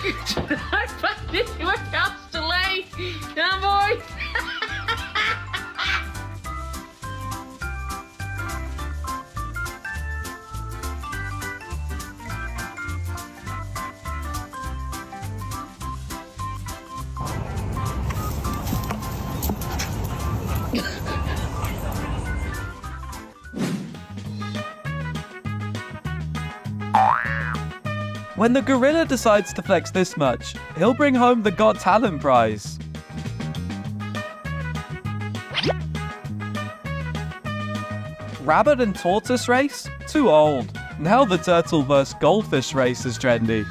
I find anywhere else to lay. Come boy. When the gorilla decides to flex this much, he'll bring home the Got Talent prize. Rabbit and tortoise race? Too old. Now the turtle vs goldfish race is trendy.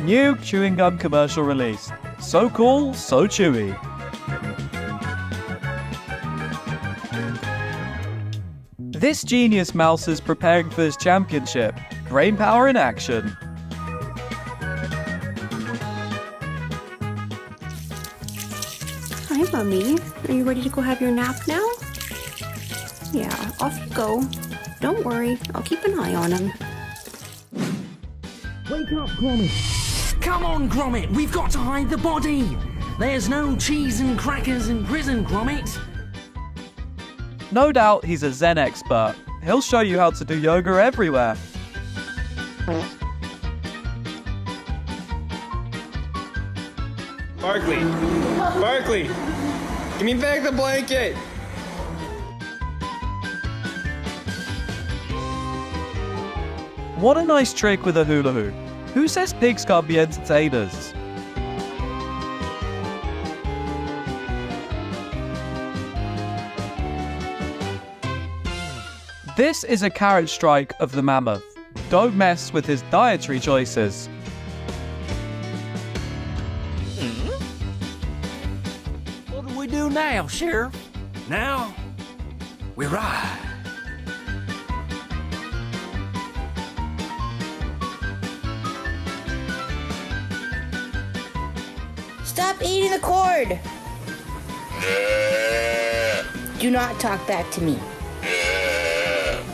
New chewing gum commercial release. So cool, so chewy. This genius mouse is preparing for his championship. Brain power in action. Hi, Mummy. Are you ready to go have your nap now? Yeah, off you go. Don't worry, I'll keep an eye on him. Wake up, Gromit! Come on, Gromit, we've got to hide the body! There's no cheese and crackers in prison, Gromit! No doubt he's a Zen expert. He'll show you how to do yoga everywhere. Barkley! Barkley! Give me back the blanket! What a nice trick with a hula hoop. Who says pigs can't be entertainers? This is a carrot strike of the mammoth. Don't mess with his dietary choices. What do we do now, Sheriff? Now, we ride. Stop eating the cord! Do not talk back to me.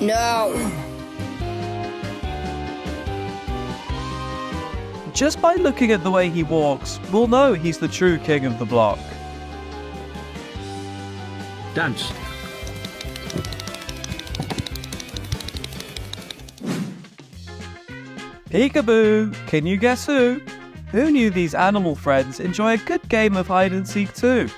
No! Just by looking at the way he walks, we'll know he's the true king of the block. Dance. Peekaboo! Can you guess who? Who knew these animal friends enjoy a good game of hide and seek too?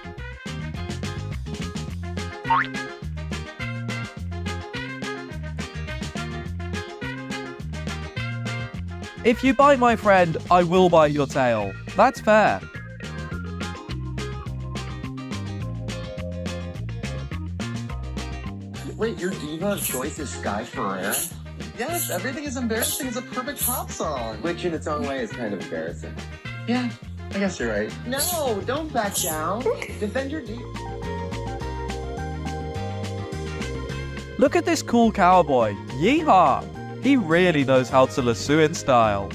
If you bite my friend, I will bite your tail. That's fair. Wait, your diva of choice is Sky Ferrer? Yes, Everything is Embarrassing is a perfect pop song. Which in its own way is kind of embarrassing. Yeah, I guess you're right. No, don't back down. Defend your diva. Look at this cool cowboy. Yeehaw! He really knows how to lasso in style.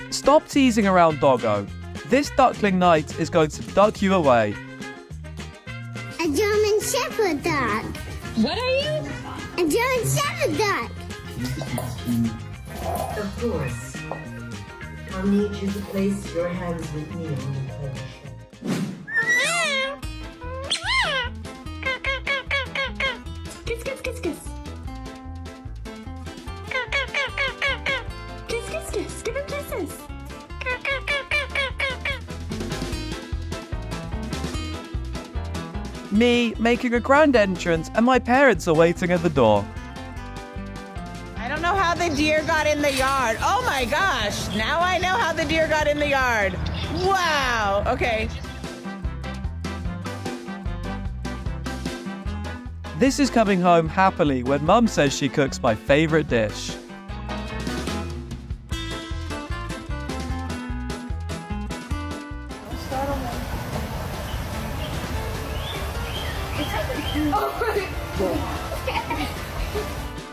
Stop teasing around, doggo. This duckling knight is going to duck you away. A German Shepherd dog. What are you? A German Shepherd dog. Of course. I'll need you to place your hands with me on the porch. Kiss, kiss, kiss, kiss. Kiss, kiss, kiss. Give him kisses. me making a grand entrance, and my parents are waiting at the door. I don't know how the deer got in the yard. Oh my gosh, now I know how the deer got in the yard. Wow, okay. This is coming home happily when Mum says she cooks my favorite dish.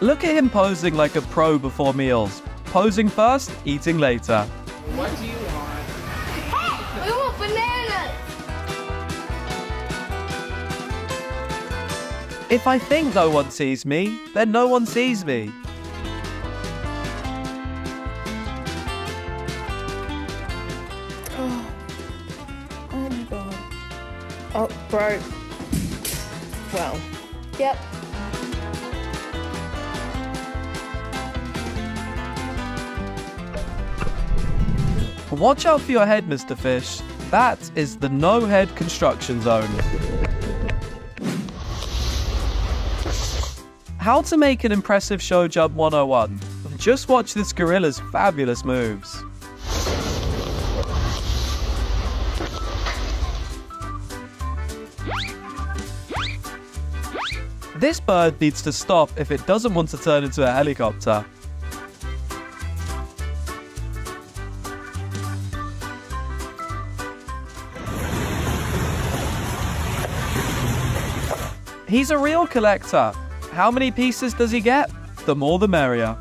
Look at him posing like a pro before meals. Posing first, eating later. What do you want? Hey, we want bananas. If I think no one sees me, then no one sees me. Oh my god. Oh, bro. Well, yep. Watch out for your head, Mr. Fish. That is the no-head construction zone. How to make an impressive show jump 101. Just watch this gorilla's fabulous moves. This bird needs to stop if it doesn't want to turn into a helicopter. He's a real collector. How many pieces does he get? The more the merrier.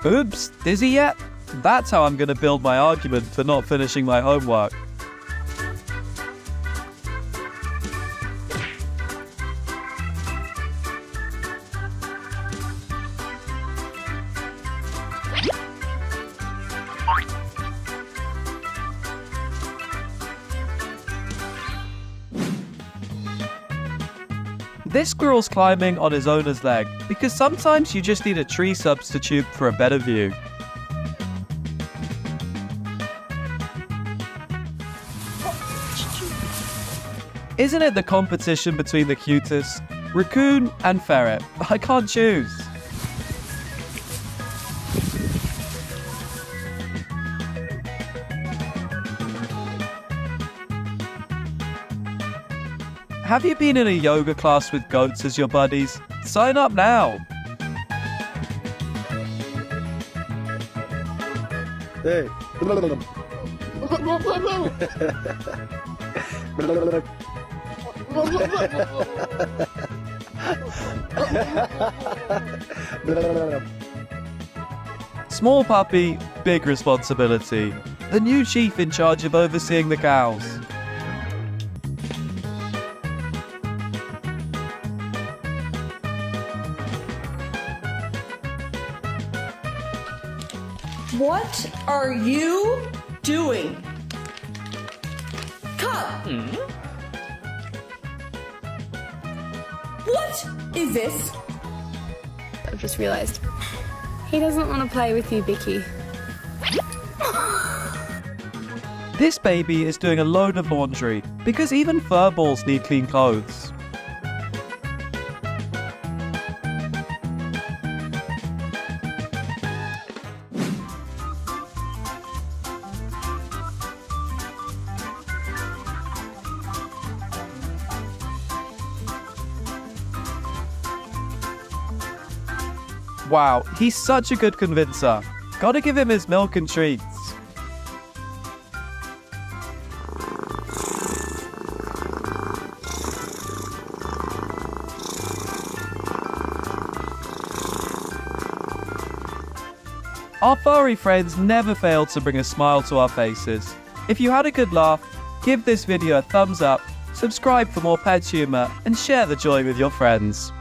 Oops, dizzy yet? That's how I'm going to build my argument for not finishing my homework. This squirrel's climbing on his owner's leg because sometimes you just need a tree substitute for a better view. Isn't it the competition between the cutest? Raccoon and ferret. I can't choose. Have you been in a yoga class with goats as your buddies? Sign up now! Hey. Small puppy, big responsibility. The new chief in charge of overseeing the cows. What are you doing? Come! What is this? I've just realized. He doesn't want to play with you, Vicky. This baby is doing a load of laundry because even furballs need clean clothes. Wow, he's such a good convincer. Gotta give him his milk and treats. Our furry friends never fail to bring a smile to our faces. If you had a good laugh, give this video a thumbs up Subscribe for more pet humor and share the joy with your friends.